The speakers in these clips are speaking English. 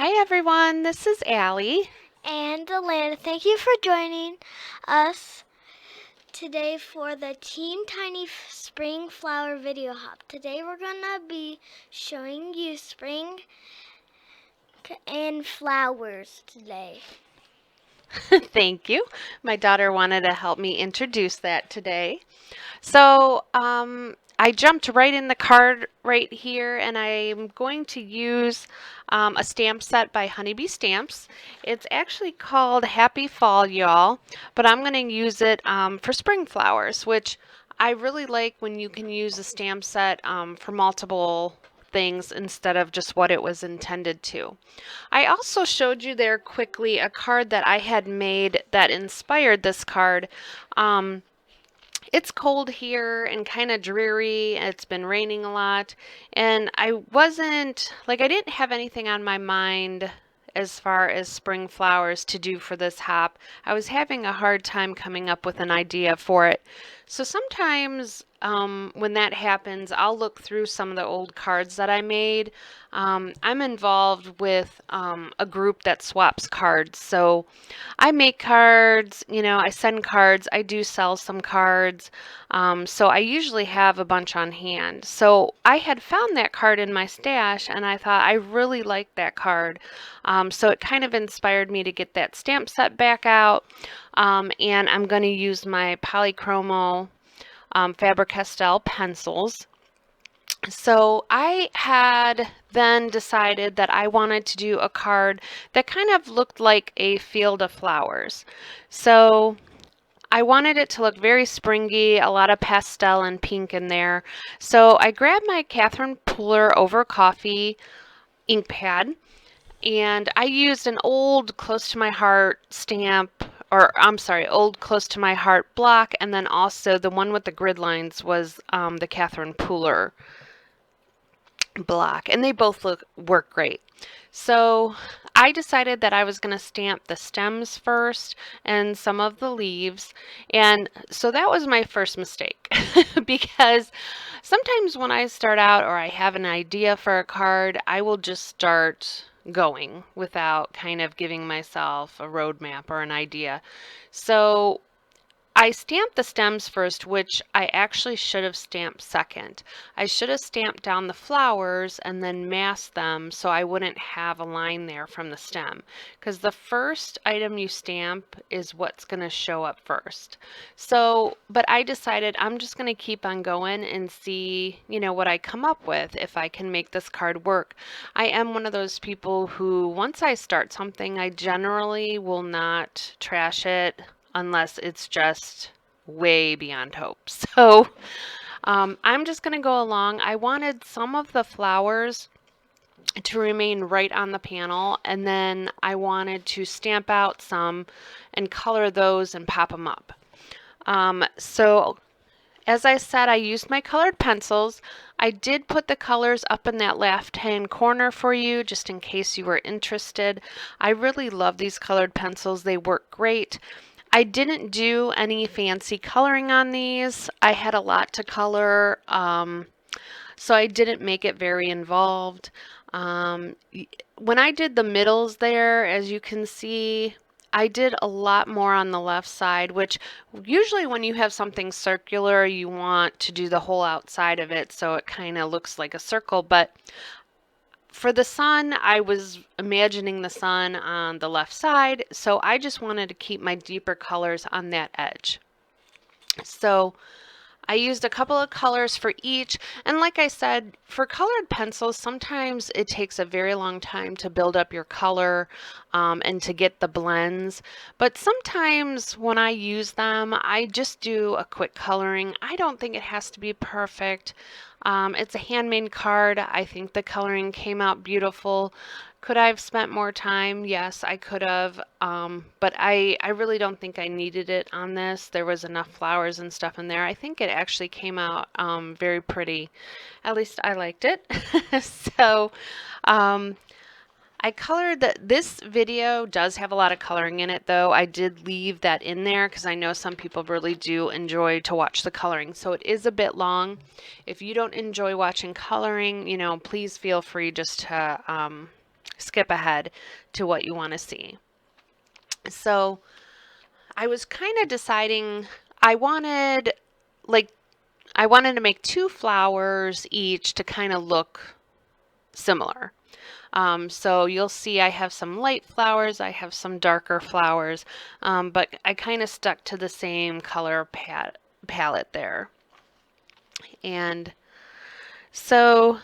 Hi everyone, this is Allie. And Alana. Thank you for joining us today for the Teen Tiny Spring Flower Video Hop. Today we're going to be showing you spring and flowers today. Thank you. My daughter wanted to help me introduce that today. So, I jumped right in the card right here, and I'm going to use a stamp set by Honeybee Stamps. It's actually called Happy Fall, Y'all, but I'm going to use it for spring flowers, which I really like when you can use a stamp set for multiple things instead of just what it was intended to. I also showed you there quickly a card that I had made that inspired this card. Um, it's cold here and kind of dreary. It's been raining a lot, and I didn't have anything on my mind as far as spring flowers to do for this hop. I was having a hard time coming up with an idea for it. So sometimes when that happens, I'll look through some of the old cards that I made. I'm involved with a group that swaps cards. So I make cards, I send cards, I do sell some cards. So I usually have a bunch on hand. So I had found that card in my stash and I thought I really liked that card. So it kind of inspired me to get that stamp set back out. And I'm going to use my Polychromo Faber Castell pencils. So I had then decided that I wanted to do a card that kind of looked like a field of flowers. So I wanted it to look very springy, a lot of pastel and pink in there. So I grabbed my Catherine Pooler Over Coffee ink pad, and I used an old Close to My Heart stamp, or I'm sorry, old Close to My Heart block, and then also the one with the grid lines was the Catherine Pooler block, and they both work great. So I decided that I was going to stamp the stems first and some of the leaves, and so that was my first mistake because sometimes when I start out or I have an idea for a card, I will just start going without kind of giving myself a roadmap or an idea. So I stamped the stems first, which I actually should have stamped second. I should have stamped down the flowers and then masked them so I wouldn't have a line there from the stem. Because the first item you stamp is what's going to show up first. So, but I decided I'm just going to keep on going and see, what I come up with if I can make this card work. I am one of those people who, once I start something, I generally will not trash it unless it's just way beyond hope. So I'm just going to go along. I wanted some of the flowers to remain right on the panel, and then I wanted to stamp out some and color those and pop them up. So as I said, I used my colored pencils. I did put the colors up in that left-hand corner for you, just in case you were interested. I really love these colored pencils. They work great. I didn't do any fancy coloring on these. I had a lot to color, so I didn't make it very involved. When I did the middles there, as you can see, I did a lot more on the left side, which usually when you have something circular, you want to do the whole outside of it so it kind of looks like a circle. But for the sun, I was imagining the sun on the left side, so I just wanted to keep my deeper colors on that edge. So I used a couple of colors for each, and like I said, for colored pencils, sometimes it takes a very long time to build up your color and to get the blends, but sometimes when I use them, I just do a quick coloring. I don't think it has to be perfect. It's a handmade card. I think the coloring came out beautiful. Could I have spent more time? Yes, I could have, but I really don't think I needed it on this. There was enough flowers and stuff in there. I think it actually came out very pretty. At least I liked it. So I colored this video does have a lot of coloring in it, though. I did leave that in there because I know some people really do enjoy to watch the coloring. So it is a bit long. If you don't enjoy watching coloring, please feel free just to skip ahead to what you want to see. So I was kind of deciding, I wanted like I wanted to make 2 flowers each to kind of look similar. So you'll see I have some light flowers, I have some darker flowers, but I kind of stuck to the same color palette there. And so,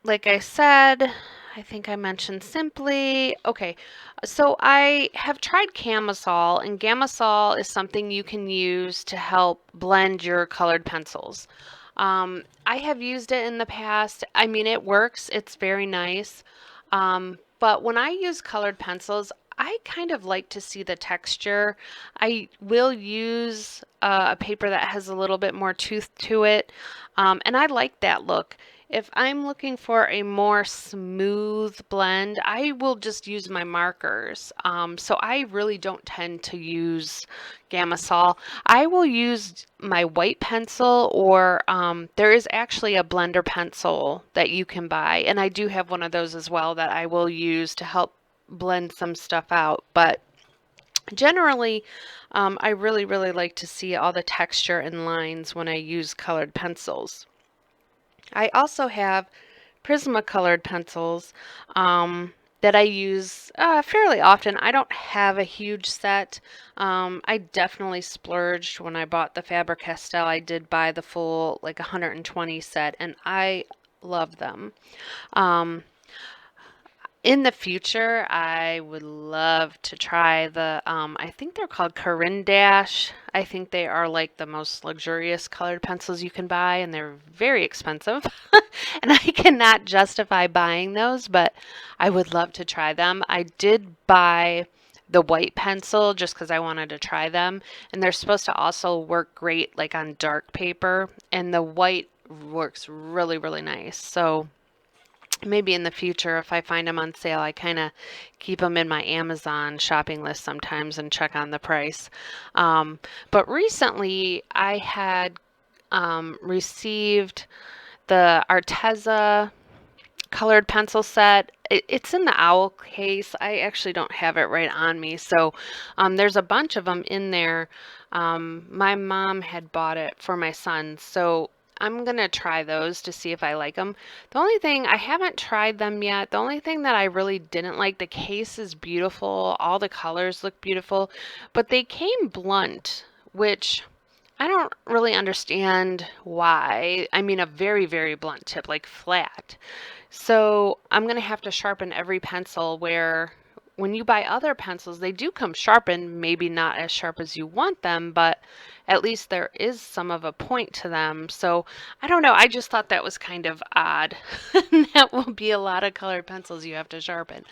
like I said, I think I mentioned Simply. Okay, so I have tried Camisol, and Camisol is something you can use to help blend your colored pencils. I have used it in the past. I mean, it works. It's very nice. But when I use colored pencils, I kind of like to see the texture. I will use a paper that has a little bit more tooth to it, and I like that look. If I'm looking for a more smooth blend, I will just use my markers. So I really don't tend to use Gamasol. I will use my white pencil, or there is actually a blender pencil that you can buy, and I do have one of those as well that I will use to help blend some stuff out. But generally, I really, really like to see all the texture and lines when I use colored pencils. I also have Prismacolored pencils that I use fairly often. I don't have a huge set. I definitely splurged when I bought the Faber Castell. I did buy the full like 120 set, and I love them. Um, in the future, I would love to try the, I think they're called Corinne Dash. I think they are like the most luxurious colored pencils you can buy, and they're very expensive. And I cannot justify buying those, but I would love to try them. I did buy the white pencil just because I wanted to try them, and they're supposed to also work great like on dark paper, and the white works really, really nice. So maybe in the future, if I find them on sale, I kind of keep them in my Amazon shopping list sometimes and check on the price. But recently, I had received the Arteza colored pencil set. It's in the owl case. I actually don't have it right on me. So there's a bunch of them in there. My mom had bought it for my son. So I'm going to try those to see if I like them. The only thing, I haven't tried them yet. The only thing that I really didn't like, the case is beautiful. All the colors look beautiful, but they came blunt, which I don't really understand why. I mean, a very, very blunt tip, like flat. So I'm going to have to sharpen every pencil, where when you buy other pencils, they do come sharpened, maybe not as sharp as you want them, but at least there is some of a point to them. So I don't know. I just thought that was kind of odd. That will be a lot of colored pencils you have to sharpen.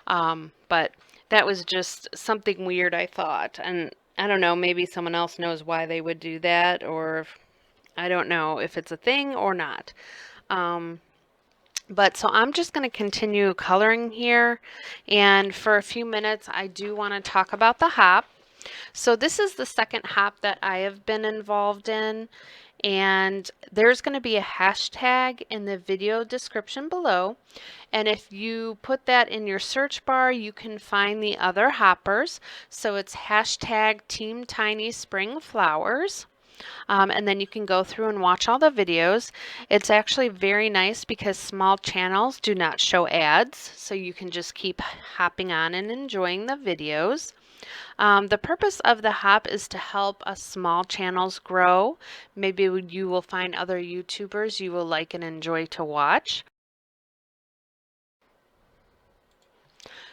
But that was just something weird, I thought. And I don't know, maybe someone else knows why they would do that, or I don't know if it's a thing or not. But so I'm just going to continue coloring here, and for a few minutes I do want to talk about the hop. So this is the second hop that I have been involved in, and there's going to be a hashtag in the video description below, and if you put that in your search bar, you can find the other hoppers. So it's hashtag Team Tiny Spring Flowers. And then you can go through and watch all the videos. It's actually very nice because small channels do not show ads, so you can just keep hopping on and enjoying the videos. The purpose of the hop is to help us small channels grow. Maybe you will find other YouTubers you will like and enjoy to watch.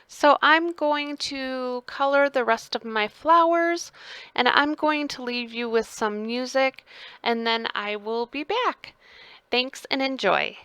So I'm going to color the rest of my flowers, and I'm going to leave you with some music, and then I will be back. Thanks and enjoy.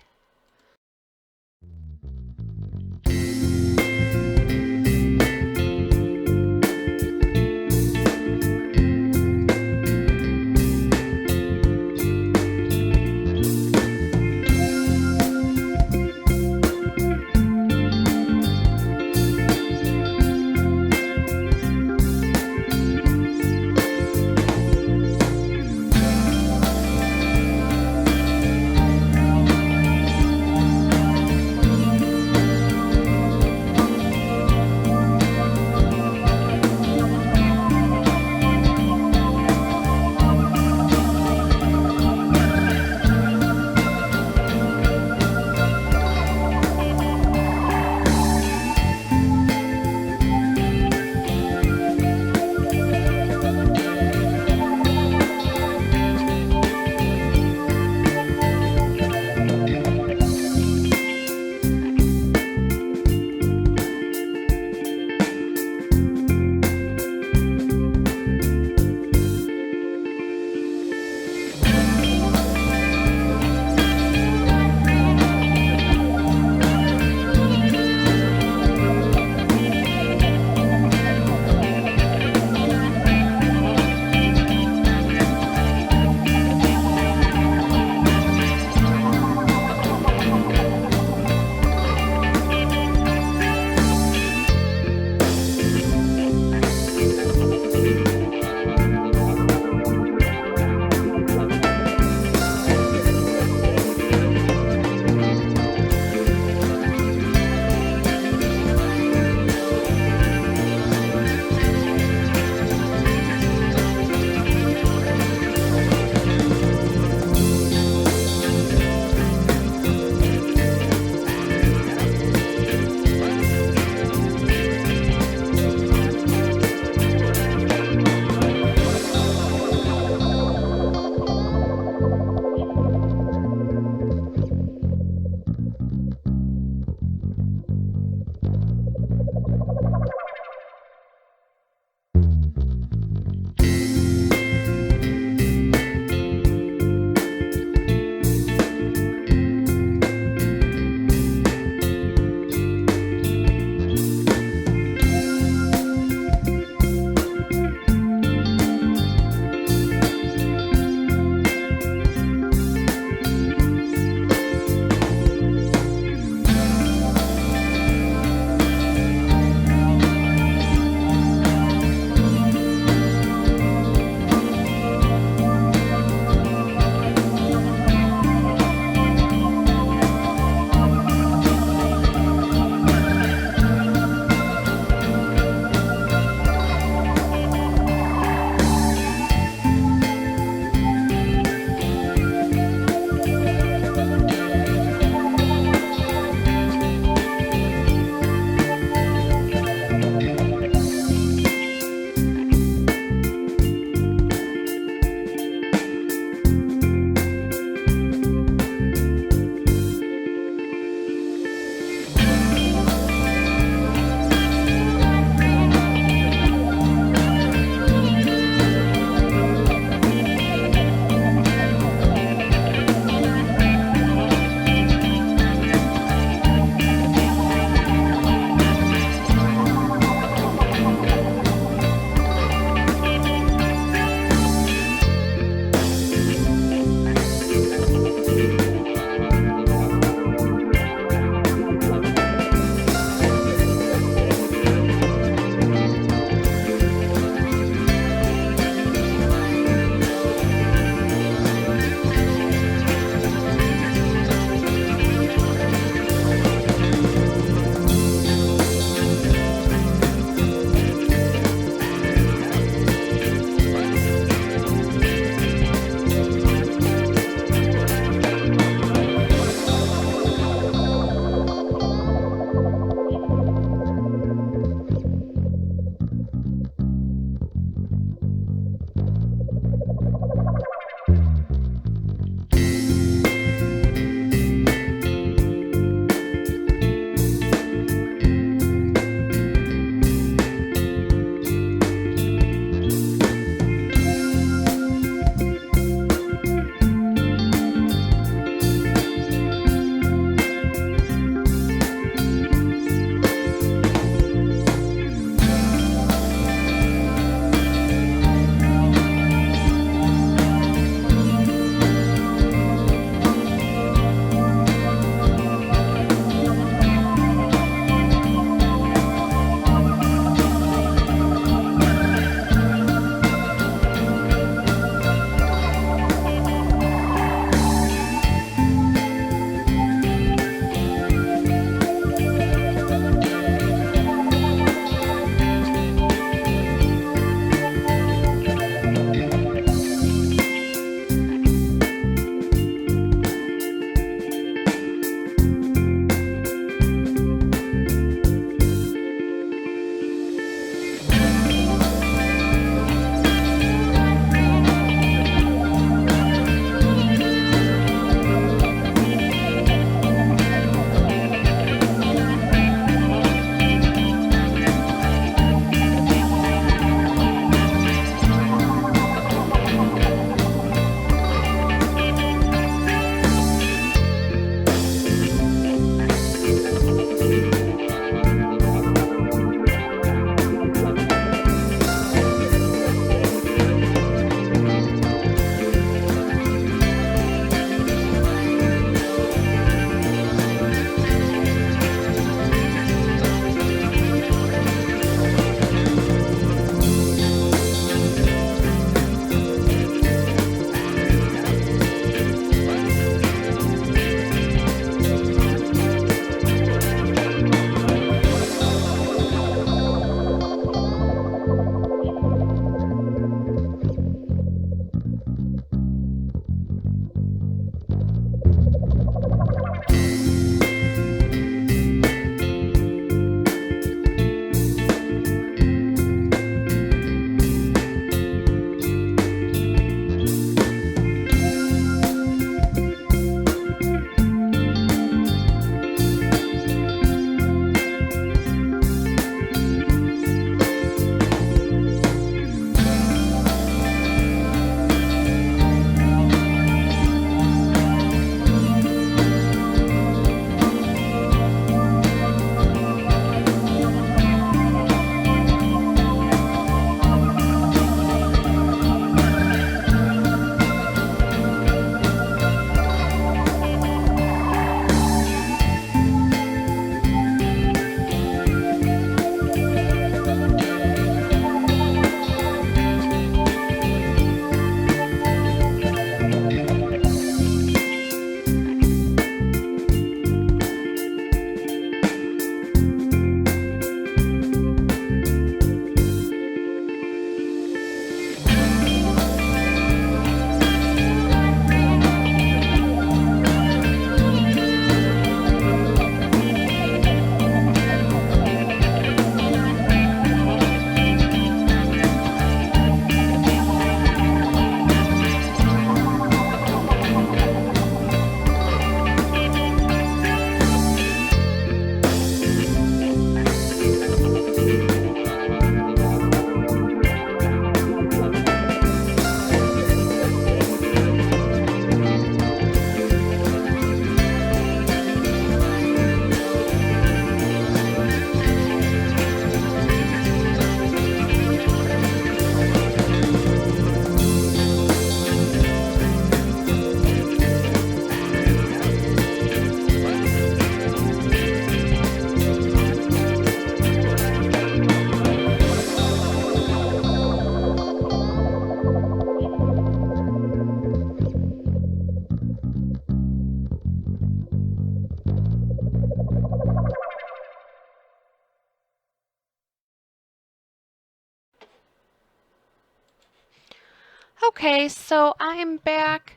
Okay, so I'm back.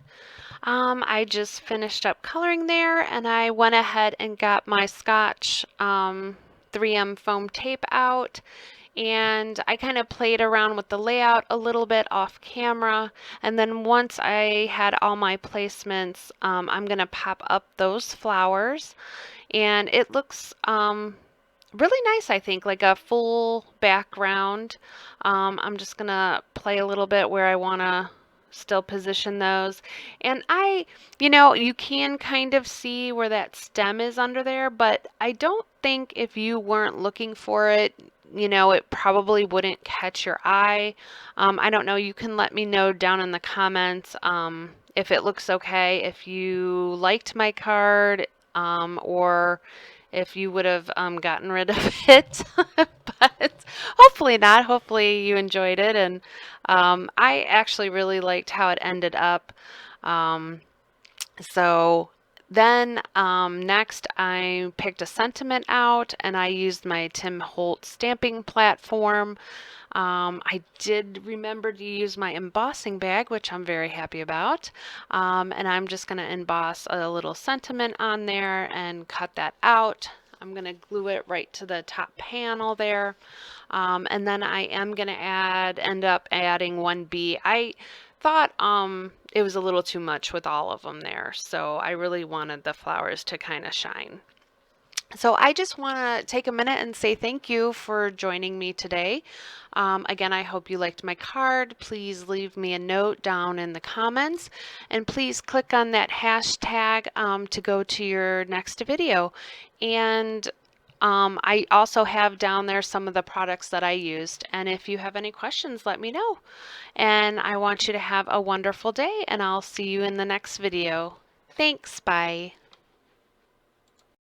I just finished up coloring there and I went ahead and got my Scotch 3M foam tape out, and I kind of played around with the layout a little bit off camera, and then once I had all my placements, I'm gonna pop up those flowers, and it looks really nice, I think, like a full background. I'm just gonna play a little bit where I wanna still position those. And you can kind of see where that stem is under there, but I don't think if you weren't looking for it, it probably wouldn't catch your eye. I don't know, you can let me know down in the comments if it looks okay, if you liked my card, or if you would have gotten rid of it. But hopefully not. Hopefully you enjoyed it. And I actually really liked how it ended up. Um, so then next I picked a sentiment out and I used my Tim Holtz stamping platform. I did remember to use my embossing bag, which I'm very happy about. And I'm just going to emboss a little sentiment on there and cut that out. I'm going to glue it right to the top panel there. And then I am going to end up adding 1B. I thought it was a little too much with all of them there, so I really wanted the flowers to kind of shine. So I just want to take a minute and say thank you for joining me today. Again, I hope you liked my card. Please leave me a note down in the comments, and please click on that hashtag to go to your next video. And I also have down there some of the products that I used, and if you have any questions, let me know. And I want you to have a wonderful day, and I'll see you in the next video. Thanks, bye.